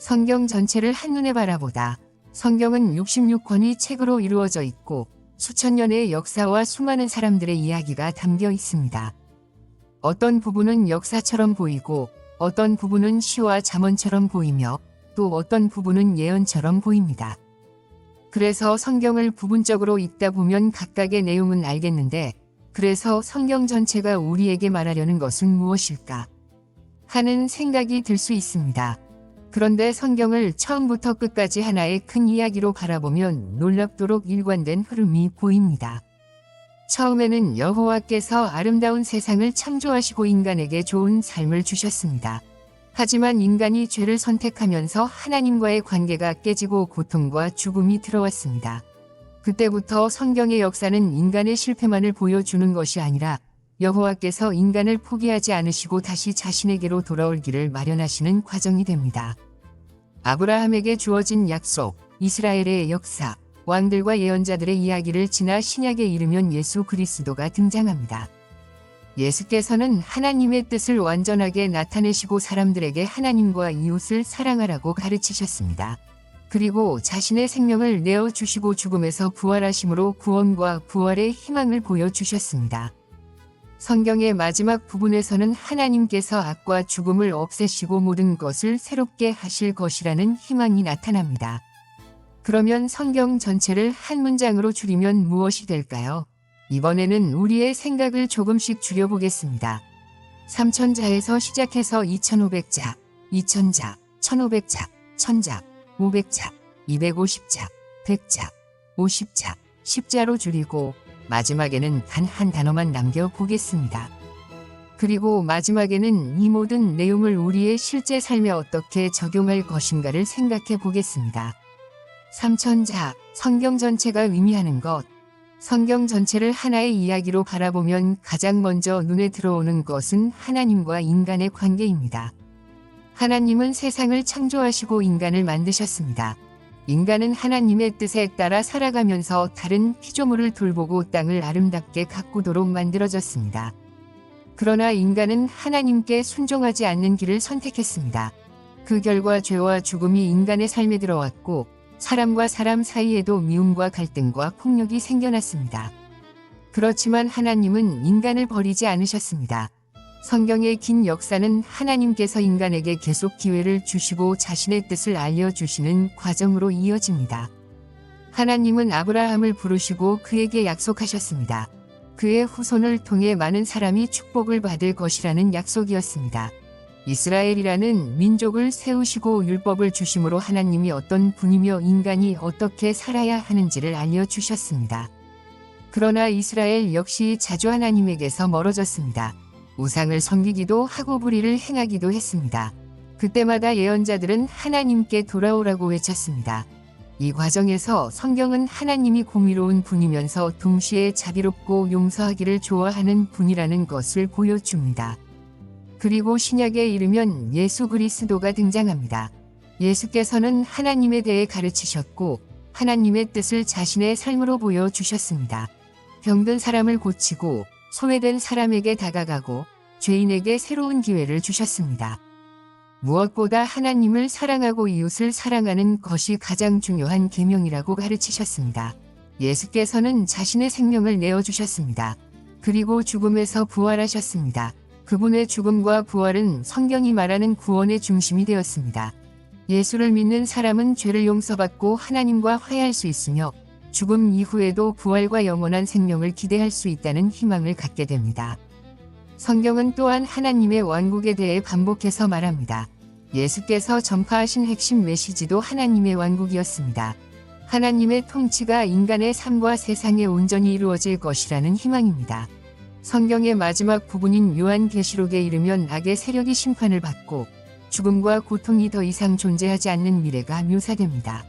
성경 전체를 한눈에 바라보다. 성경은 66권의 책으로 이루어져 있고 수천 년의 역사와 수많은 사람들의 이야기가 담겨 있습니다. 어떤 부분은 역사처럼 보이고 어떤 부분은 시와 잠언처럼 보이며 또 어떤 부분은 예언처럼 보입니다. 그래서 성경을 부분적으로 읽다 보면 각각의 내용은 알겠는데 그래서 성경 전체가 우리에게 말하려는 것은 무엇일까 하는 생각이 들 수 있습니다. 그런데 성경을 처음부터 끝까지 하나의 큰 이야기로 바라보면 놀랍도록 일관된 흐름이 보입니다. 처음에는 여호와께서 아름다운 세상을 창조하시고 인간에게 좋은 삶을 주셨습니다. 하지만 인간이 죄를 선택하면서 하나님과의 관계가 깨지고 고통과 죽음이 들어왔습니다. 그때부터 성경의 역사는 인간의 실패만을 보여주는 것이 아니라 여호와께서 인간을 포기하지 않으시고 다시 자신에게로 돌아올 길을 마련하시는 과정이 됩니다. 아브라함에게 주어진 약속, 이스라엘의 역사, 왕들과 예언자들의 이야기를 지나 신약에 이르면 예수 그리스도가 등장합니다. 예수께서는 하나님의 뜻을 완전하게 나타내시고 사람들에게 하나님과 이웃을 사랑하라고 가르치셨습니다. 그리고 자신의 생명을 내어주시고 죽음에서 부활하심으로 구원과 부활의 희망을 보여주셨습니다. 성경의 마지막 부분에서는 하나님께서 악과 죽음을 없애시고 모든 것을 새롭게 하실 것이라는 희망이 나타납니다. 그러면 성경 전체를 한 문장으로 줄이면 무엇이 될까요? 이번에는 우리의 생각을 조금씩 줄여보겠습니다. 3000자에서 시작해서 2500자, 2000자, 1500자, 1000자, 500자, 250자, 100자, 50자, 10자로 줄이고 마지막에는 단 한 단어만 남겨보겠습니다. 그리고 마지막에는 이 모든 내용을 우리의 실제 삶에 어떻게 적용할 것인가를 생각해 보겠습니다. 3000자, 성경 전체가 의미하는 것. 성경 전체를 하나의 이야기로 바라보면 가장 먼저 눈에 들어오는 것은 하나님과 인간의 관계입니다. 하나님은 세상을 창조하시고 인간을 만드셨습니다. 인간은 하나님의 뜻에 따라 살아가면서 다른 피조물을 돌보고 땅을 아름답게 가꾸도록 만들어졌습니다. 그러나 인간은 하나님께 순종하지 않는 길을 선택했습니다. 그 결과 죄와 죽음이 인간의 삶에 들어왔고 사람과 사람 사이에도 미움과 갈등과 폭력이 생겨났습니다. 그렇지만 하나님은 인간을 버리지 않으셨습니다. 성경의 긴 역사는 하나님께서 인간에게 계속 기회를 주시고 자신의 뜻을 알려주시는 과정으로 이어집니다. 하나님은 아브라함을 부르시고 그에게 약속하셨습니다. 그의 후손을 통해 많은 사람이 축복을 받을 것이라는 약속이었습니다. 이스라엘이라는 민족을 세우시고 율법을 주심으로 하나님이 어떤 분이며 인간이 어떻게 살아야 하는지를 알려주셨습니다. 그러나 이스라엘 역시 자주 하나님에게서 멀어졌습니다. 우상을 섬기기도 하고 불의를 행하기도 했습니다. 그때마다 예언자들은 하나님께 돌아오라고 외쳤습니다. 이 과정에서 성경은 하나님이 공의로운 분이면서 동시에 자비롭고 용서하기를 좋아하는 분이라는 것을 보여줍니다. 그리고 신약에 이르면 예수 그리스도가 등장합니다. 예수께서는 하나님에 대해 가르치셨고 하나님의 뜻을 자신의 삶으로 보여주셨습니다. 병든 사람을 고치고 소외된 사람에게 다가가고 죄인에게 새로운 기회를 주셨습니다. 무엇보다 하나님을 사랑하고 이웃을 사랑하는 것이 가장 중요한 계명이라고 가르치셨습니다. 예수께서는 자신의 생명을 내어주셨습니다. 그리고 죽음에서 부활하셨습니다. 그분의 죽음과 부활은 성경이 말하는 구원의 중심이 되었습니다. 예수를 믿는 사람은 죄를 용서받고 하나님과 화해할 수 있으며 죽음 이후에도 부활과 영원한 생명을 기대할 수 있다는 희망을 갖게 됩니다. 성경은 또한 하나님의 왕국에 대해 반복해서 말합니다. 예수께서 전파하신 핵심 메시지도 하나님의 왕국이었습니다. 하나님의 통치가 인간의 삶과 세상에 온전히 이루어질 것이라는 희망입니다. 성경의 마지막 부분인 요한계시록에 이르면 악의 세력이 심판을 받고 죽음과 고통이 더 이상 존재하지 않는 미래가 묘사됩니다.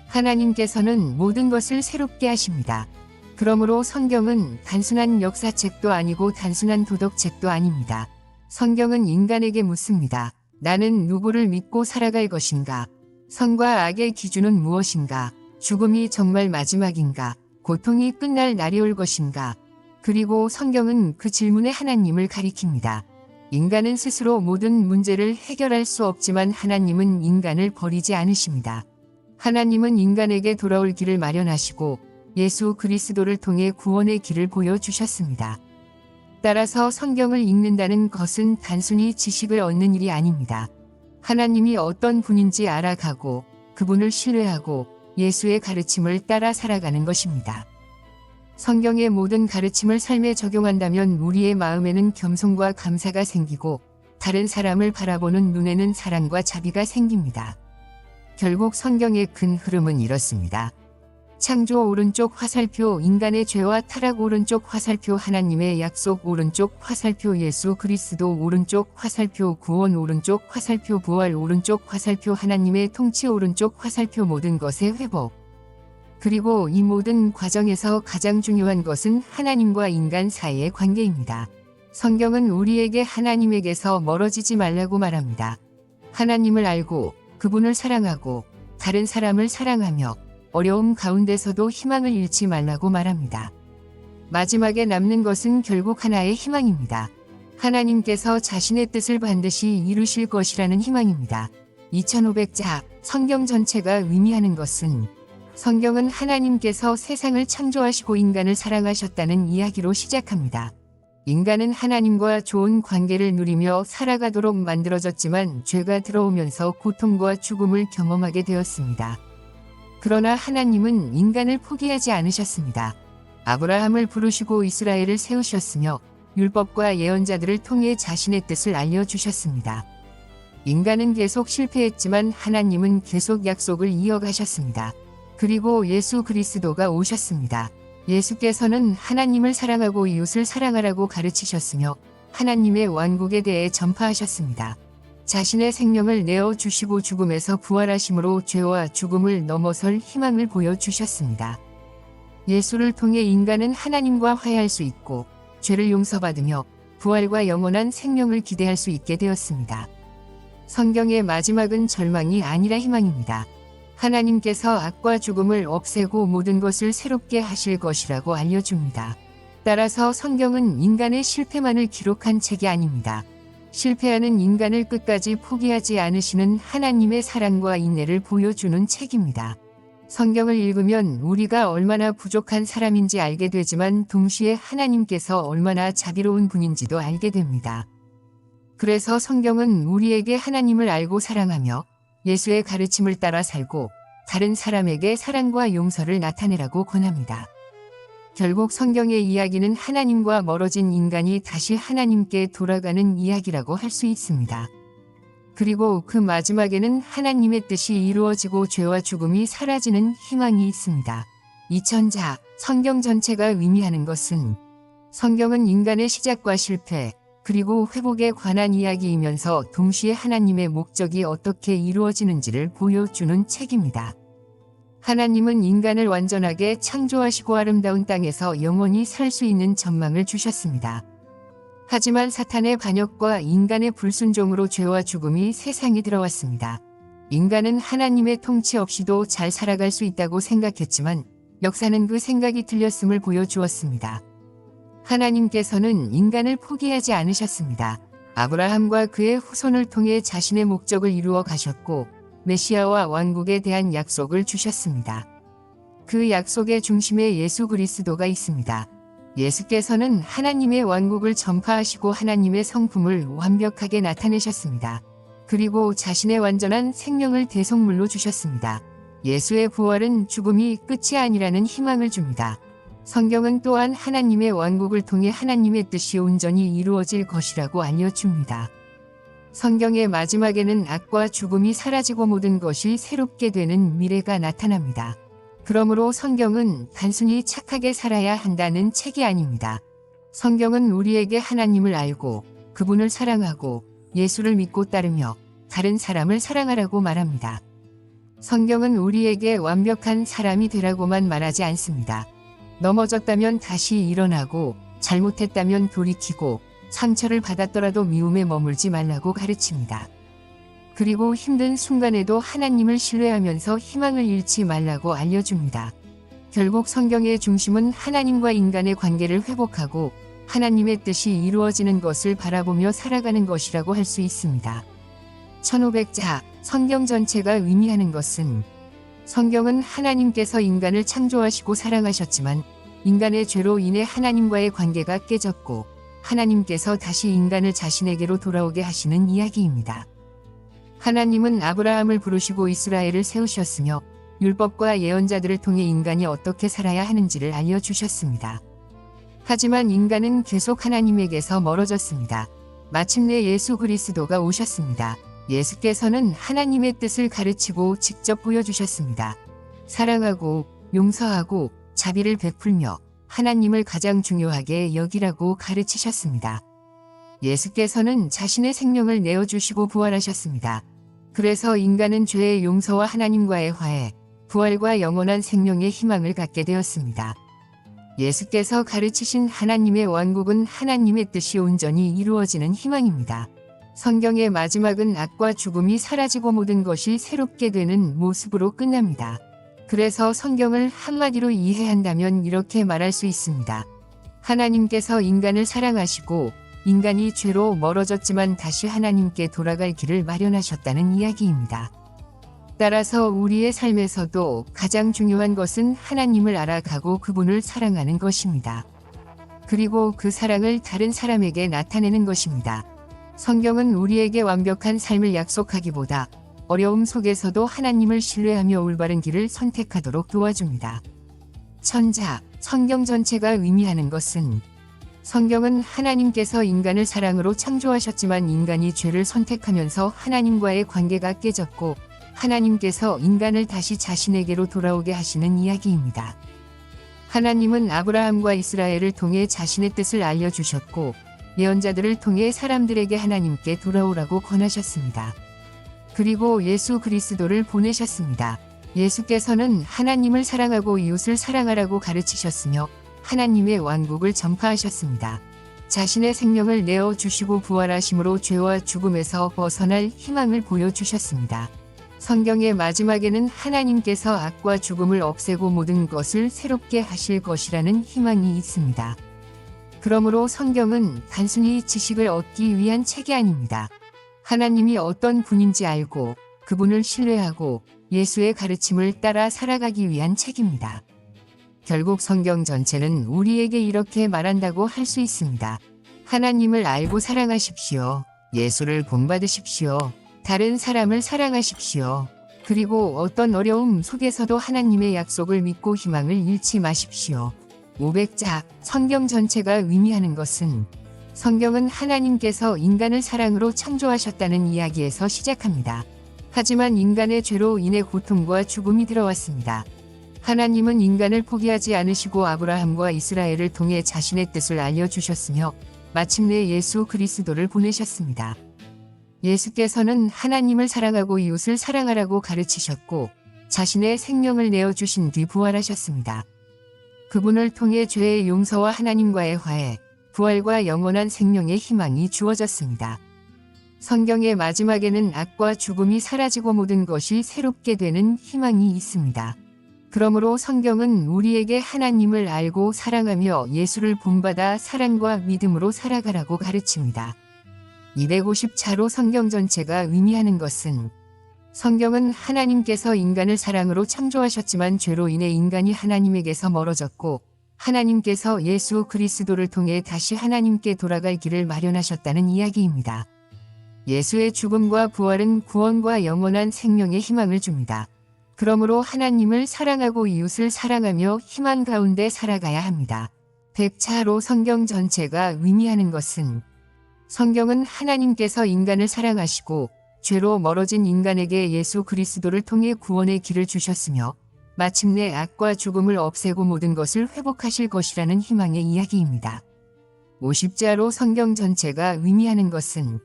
하나님께서는 모든 것을 새롭게 하십니다. 그러므로 성경은 단순한 역사책도 아니고 단순한 도덕책도 아닙니다. 성경은 인간에게 묻습니다. 나는 누구를 믿고 살아갈 것인가? 선과 악의 기준은 무엇인가? 죽음이 정말 마지막인가? 고통이 끝날 날이 올 것인가? 그리고 성경은 그 질문에 하나님을 가리킵니다. 인간은 스스로 모든 문제를 해결할 수 없지만 하나님은 인간을 버리지 않으십니다. 하나님은 인간에게 돌아올 길을 마련하시고 예수 그리스도를 통해 구원의 길을 보여주셨습니다. 따라서 성경을 읽는다는 것은 단순히 지식을 얻는 일이 아닙니다. 하나님이 어떤 분인지 알아가고 그분을 신뢰하고 예수의 가르침을 따라 살아가는 것입니다. 성경의 모든 가르침을 삶에 적용한다면 우리의 마음에는 겸손과 감사가 생기고 다른 사람을 바라보는 눈에는 사랑과 자비가 생깁니다. 결국 성경의 큰 흐름은 이렇습니다. 창조 오른쪽 화살표 인간의 죄와 타락 오른쪽 화살표 하나님의 약속 오른쪽 화살표 예수 그리스도 오른쪽 화살표 구원 오른쪽 화살표 부활 오른쪽 화살표 하나님의 통치 오른쪽 화살표 모든 것의 회복. 그리고 이 모든 과정에서 가장 중요한 것은 하나님과 인간 사이의 관계입니다. 성경은 우리에게 하나님에게서 멀어지지 말라고 말합니다. 하나님을 알고 그분을 사랑하고 다른 사람을 사랑하며 어려움 가운데서도 희망을 잃지 말라고 말합니다. 마지막에 남는 것은 결국 하나의 희망입니다. 하나님께서 자신의 뜻을 반드시 이루실 것이라는 희망입니다. 2500자 성경 전체가 의미하는 것은 성경은 하나님께서 세상을 창조하시고 인간을 사랑하셨다는 이야기로 시작합니다. 인간은 하나님과 좋은 관계를 누리며 살아가도록 만들어졌지만 죄가 들어오면서 고통과 죽음을 경험하게 되었습니다. 그러나 하나님은 인간을 포기하지 않으셨습니다. 아브라함을 부르시고 이스라엘을 세우셨으며 율법과 예언자들을 통해 자신의 뜻을 알려주셨습니다. 인간은 계속 실패했지만 하나님은 계속 약속을 이어가셨습니다. 그리고 예수 그리스도가 오셨습니다. 예수께서는 하나님을 사랑하고 이웃을 사랑하라고 가르치셨으며 하나님의 왕국에 대해 전파하셨습니다. 자신의 생명을 내어주시고 죽음에서 부활하심으로 죄와 죽음을 넘어설 희망을 보여주셨습니다. 예수를 통해 인간은 하나님과 화해할 수 있고 죄를 용서받으며 부활과 영원한 생명을 기대할 수 있게 되었습니다. 성경의 마지막은 절망이 아니라 희망입니다. 하나님께서 악과 죽음을 없애고 모든 것을 새롭게 하실 것이라고 알려줍니다. 따라서 성경은 인간의 실패만을 기록한 책이 아닙니다. 실패하는 인간을 끝까지 포기하지 않으시는 하나님의 사랑과 인내를 보여주는 책입니다. 성경을 읽으면 우리가 얼마나 부족한 사람인지 알게 되지만 동시에 하나님께서 얼마나 자비로운 분인지도 알게 됩니다. 그래서 성경은 우리에게 하나님을 알고 사랑하며 예수의 가르침을 따라 살고 다른 사람에게 사랑과 용서를 나타내라고 권합니다. 결국 성경의 이야기는 하나님과 멀어진 인간이 다시 하나님께 돌아가는 이야기라고 할 수 있습니다. 그리고 그 마지막에는 하나님의 뜻이 이루어지고 죄와 죽음이 사라지는 희망이 있습니다. 2000자 성경 전체가 의미하는 것은 성경은 인간의 시작과 실패, 그리고 회복에 관한 이야기이면서 동시에 하나님의 목적이 어떻게 이루어지는지를 보여주는 책입니다. 하나님은 인간을 완전하게 창조하시고 아름다운 땅에서 영원히 살 수 있는 전망을 주셨습니다. 하지만 사탄의 반역과 인간의 불순종으로 죄와 죽음이 세상에 들어왔습니다. 인간은 하나님의 통치 없이도 잘 살아갈 수 있다고 생각했지만 역사는 그 생각이 틀렸음을 보여주었습니다. 하나님께서는 인간을 포기하지 않으셨습니다. 아브라함과 그의 후손을 통해 자신의 목적을 이루어 가셨고 메시아와 왕국에 대한 약속을 주셨습니다. 그 약속의 중심에 예수 그리스도가 있습니다. 예수께서는 하나님의 왕국을 전파하시고 하나님의 성품을 완벽하게 나타내셨습니다. 그리고 자신의 완전한 생명을 대속물로 주셨습니다. 예수의 부활은 죽음이 끝이 아니라는 희망을 줍니다. 성경은 또한 하나님의 왕국을 통해 하나님의 뜻이 온전히 이루어질 것이라고 알려줍니다. 성경의 마지막에는 악과 죽음이 사라지고 모든 것이 새롭게 되는 미래가 나타납니다. 그러므로 성경은 단순히 착하게 살아야 한다는 책이 아닙니다. 성경은 우리에게 하나님을 알고 그분을 사랑하고 예수를 믿고 따르며 다른 사람을 사랑하라고 말합니다. 성경은 우리에게 완벽한 사람이 되라고만 말하지 않습니다. 넘어졌다면 다시 일어나고 잘못했다면 돌이키고 상처를 받았더라도 미움에 머물지 말라고 가르칩니다. 그리고 힘든 순간에도 하나님을 신뢰하면서 희망을 잃지 말라고 알려줍니다. 결국 성경의 중심은 하나님과 인간의 관계를 회복하고 하나님의 뜻이 이루어지는 것을 바라보며 살아가는 것이라고 할 수 있습니다. 1500자, 성경 전체가 의미하는 것은 성경은 하나님께서 인간을 창조하시고 사랑하셨지만 인간의 죄로 인해 하나님과의 관계가 깨졌고 하나님께서 다시 인간을 자신에게로 돌아오게 하시는 이야기입니다. 하나님은 아브라함을 부르시고 이스라엘을 세우셨으며 율법과 예언자들을 통해 인간이 어떻게 살아야 하는지를 알려주셨습니다. 하지만 인간은 계속 하나님에게서 멀어졌습니다. 마침내 예수 그리스도가 오셨습니다. 예수께서는 하나님의 뜻을 가르치고 직접 보여주셨습니다. 사랑하고 용서하고 자비를 베풀며 하나님을 가장 중요하게 여기라고 가르치셨습니다. 예수께서는 자신의 생명을 내어주시고 부활하셨습니다. 그래서 인간은 죄의 용서와 하나님과의 화해, 부활과 영원한 생명의 희망을 갖게 되었습니다. 예수께서 가르치신 하나님의 왕국은 하나님의 뜻이 온전히 이루어지는 희망입니다. 성경의 마지막은 악과 죽음이 사라지고 모든 것이 새롭게 되는 모습으로 끝납니다. 그래서 성경을 한마디로 이해한다면 이렇게 말할 수 있습니다. 하나님께서 인간을 사랑하시고 인간이 죄로 멀어졌지만 다시 하나님께 돌아갈 길을 마련하셨다는 이야기입니다. 따라서 우리의 삶에서도 가장 중요한 것은 하나님을 알아가고 그분을 사랑하는 것입니다. 그리고 그 사랑을 다른 사람에게 나타내는 것입니다. 성경은 우리에게 완벽한 삶을 약속하기보다 어려움 속에서도 하나님을 신뢰하며 올바른 길을 선택하도록 도와줍니다. 천자, 성경 전체가 의미하는 것은 성경은 하나님께서 인간을 사랑으로 창조하셨지만 인간이 죄를 선택하면서 하나님과의 관계가 깨졌고 하나님께서 인간을 다시 자신에게로 돌아오게 하시는 이야기입니다. 하나님은 아브라함과 이스라엘을 통해 자신의 뜻을 알려주셨고 예언자들을 통해 사람들에게 하나님께 돌아오라고 권하셨습니다. 그리고 예수 그리스도를 보내셨습니다. 예수께서는 하나님을 사랑하고 이웃을 사랑하라고 가르치셨으며 하나님의 왕국을 전파하셨습니다. 자신의 생명을 내어주시고 부활하심으로 죄와 죽음에서 벗어날 희망을 보여주셨습니다. 성경의 마지막에는 하나님께서 악과 죽음을 없애고 모든 것을 새롭게 하실 것이라는 희망이 있습니다. 그러므로 성경은 단순히 지식을 얻기 위한 책이 아닙니다. 하나님이 어떤 분인지 알고 그분을 신뢰하고 예수의 가르침을 따라 살아가기 위한 책입니다. 결국 성경 전체는 우리에게 이렇게 말한다고 할 수 있습니다. 하나님을 알고 사랑하십시오. 예수를 본받으십시오. 다른 사람을 사랑하십시오. 그리고 어떤 어려움 속에서도 하나님의 약속을 믿고 희망을 잃지 마십시오. 500자, 성경 전체가 의미하는 것은 성경은 하나님께서 인간을 사랑으로 창조하셨다는 이야기에서 시작합니다. 하지만 인간의 죄로 인해 고통과 죽음이 들어왔습니다. 하나님은 인간을 포기하지 않으시고 아브라함과 이스라엘을 통해 자신의 뜻을 알려주셨으며 마침내 예수 그리스도를 보내셨습니다. 예수께서는 하나님을 사랑하고 이웃을 사랑하라고 가르치셨고 자신의 생명을 내어주신 뒤 부활하셨습니다. 그분을 통해 죄의 용서와 하나님과의 화해, 부활과 영원한 생명의 희망이 주어졌습니다. 성경의 마지막에는 악과 죽음이 사라지고 모든 것이 새롭게 되는 희망이 있습니다. 그러므로 성경은 우리에게 하나님을 알고 사랑하며 예수를 본받아 사랑과 믿음으로 살아가라고 가르칩니다. 250차로 성경 전체가 의미하는 것은 성경은 하나님께서 인간을 사랑으로 창조하셨지만 죄로 인해 인간이 하나님에게서 멀어졌고 하나님께서 예수 그리스도를 통해 다시 하나님께 돌아갈 길을 마련하셨다는 이야기입니다. 예수의 죽음과 부활은 구원과 영원한 생명의 희망을 줍니다. 그러므로 하나님을 사랑하고 이웃을 사랑하며 희망 가운데 살아가야 합니다. 100차로 성경 전체가 의미하는 것은 성경은 하나님께서 인간을 사랑하시고 죄로 멀어진 인간에게 예수 그리스도를 통해 구원의 길을 주셨으며 마침내 악과 죽음을 없애고 모든 것을 회복하실 것이라는 희망의 이야기입니다. 50자로 성경 전체가 의미하는 것은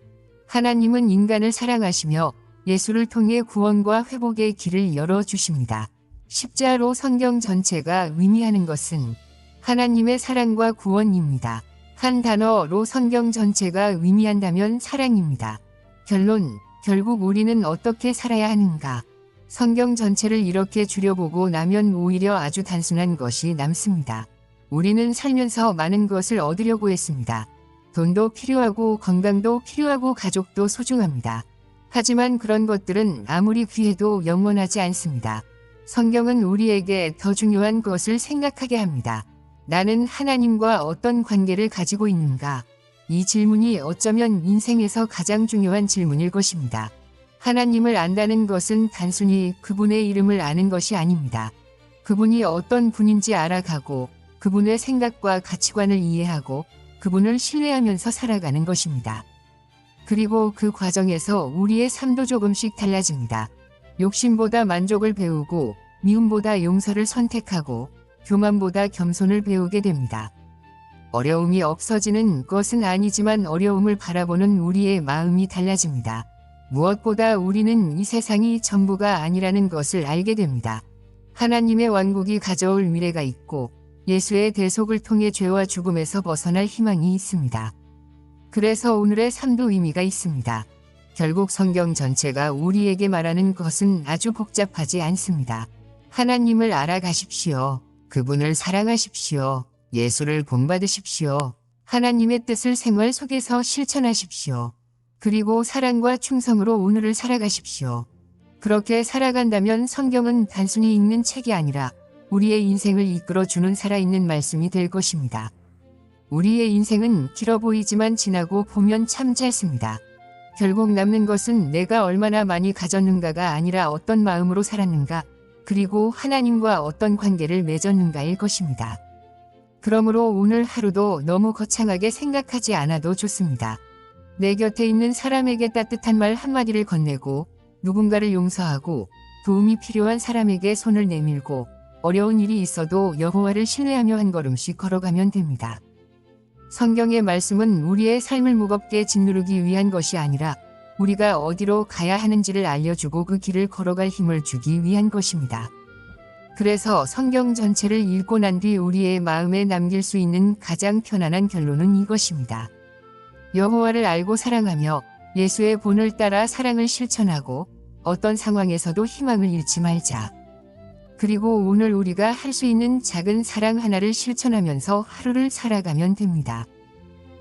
하나님은 인간을 사랑하시며 예수를 통해 구원과 회복의 길을 열어주십니다. 십자로 성경 전체가 의미하는 것은 하나님의 사랑과 구원입니다. 한 단어로 성경 전체가 의미한다면 사랑입니다. 결론, 결국 우리는 어떻게 살아야 하는가? 성경 전체를 이렇게 줄여보고 나면 오히려 아주 단순한 것이 남습니다. 우리는 살면서 많은 것을 얻으려고 했습니다. 돈도 필요하고 건강도 필요하고 가족도 소중합니다. 하지만 그런 것들은 아무리 귀해도 영원하지 않습니다. 성경은 우리에게 더 중요한 것을 생각하게 합니다. 나는 하나님과 어떤 관계를 가지고 있는가? 이 질문이 어쩌면 인생에서 가장 중요한 질문일 것입니다. 하나님을 안다는 것은 단순히 그분의 이름을 아는 것이 아닙니다. 그분이 어떤 분인지 알아가고 그분의 생각과 가치관을 이해하고 그분을 신뢰하면서 살아가는 것입니다. 그리고 그 과정에서 우리의 삶도 조금씩 달라집니다. 욕심보다 만족을 배우고 미움보다 용서를 선택하고 교만보다 겸손을 배우게 됩니다. 어려움이 없어지는 것은 아니지만 어려움을 바라보는 우리의 마음이 달라집니다. 무엇보다 우리는 이 세상이 전부가 아니라는 것을 알게 됩니다. 하나님의 왕국이 가져올 미래가 있고 예수의 대속을 통해 죄와 죽음에서 벗어날 희망이 있습니다. 그래서 오늘의 삶도 의미가 있습니다. 결국 성경 전체가 우리에게 말하는 것은 아주 복잡하지 않습니다. 하나님을 알아가십시오. 그분을 사랑하십시오. 예수를 본받으십시오. 하나님의 뜻을 생활 속에서 실천하십시오. 그리고 사랑과 충성으로 오늘을 살아가십시오. 그렇게 살아간다면 성경은 단순히 읽는 책이 아니라 우리의 인생을 이끌어주는 살아있는 말씀이 될 것입니다. 우리의 인생은 길어 보이지만 지나고 보면 참 짧습니다. 결국 남는 것은 내가 얼마나 많이 가졌는가가 아니라 어떤 마음으로 살았는가, 그리고 하나님과 어떤 관계를 맺었는가일 것입니다. 그러므로 오늘 하루도 너무 거창하게 생각하지 않아도 좋습니다. 내 곁에 있는 사람에게 따뜻한 말 한마디를 건네고 누군가를 용서하고 도움이 필요한 사람에게 손을 내밀고 어려운 일이 있어도 여호와를 신뢰하며 한 걸음씩 걸어가면 됩니다. 성경의 말씀은 우리의 삶을 무겁게 짓누르기 위한 것이 아니라 우리가 어디로 가야 하는지를 알려주고 그 길을 걸어갈 힘을 주기 위한 것입니다. 그래서 성경 전체를 읽고 난 뒤 우리의 마음에 남길 수 있는 가장 편안한 결론은 이것입니다. 여호와를 알고 사랑하며 예수의 본을 따라 사랑을 실천하고 어떤 상황에서도 희망을 잃지 말자. 그리고 오늘 우리가 할 수 있는 작은 사랑 하나를 실천하면서 하루를 살아가면 됩니다.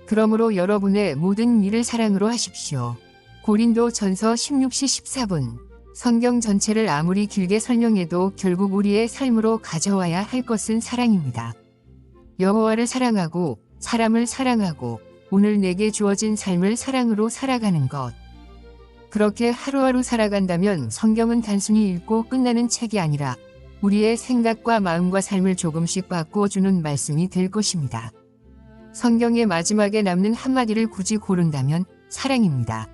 그러므로 여러분의 모든 일을 사랑으로 하십시오. 고린도 전서 16시 14분. 성경 전체를 아무리 길게 설명해도 결국 우리의 삶으로 가져와야 할 것은 사랑입니다. 여호와를 사랑하고 사람을 사랑하고 오늘 내게 주어진 삶을 사랑으로 살아가는 것. 그렇게 하루하루 살아간다면 성경은 단순히 읽고 끝나는 책이 아니라 우리의 생각과 마음과 삶을 조금씩 바꾸어주는 말씀이 될 것입니다. 성경의 마지막에 남는 한마디를 굳이 고른다면 사랑입니다.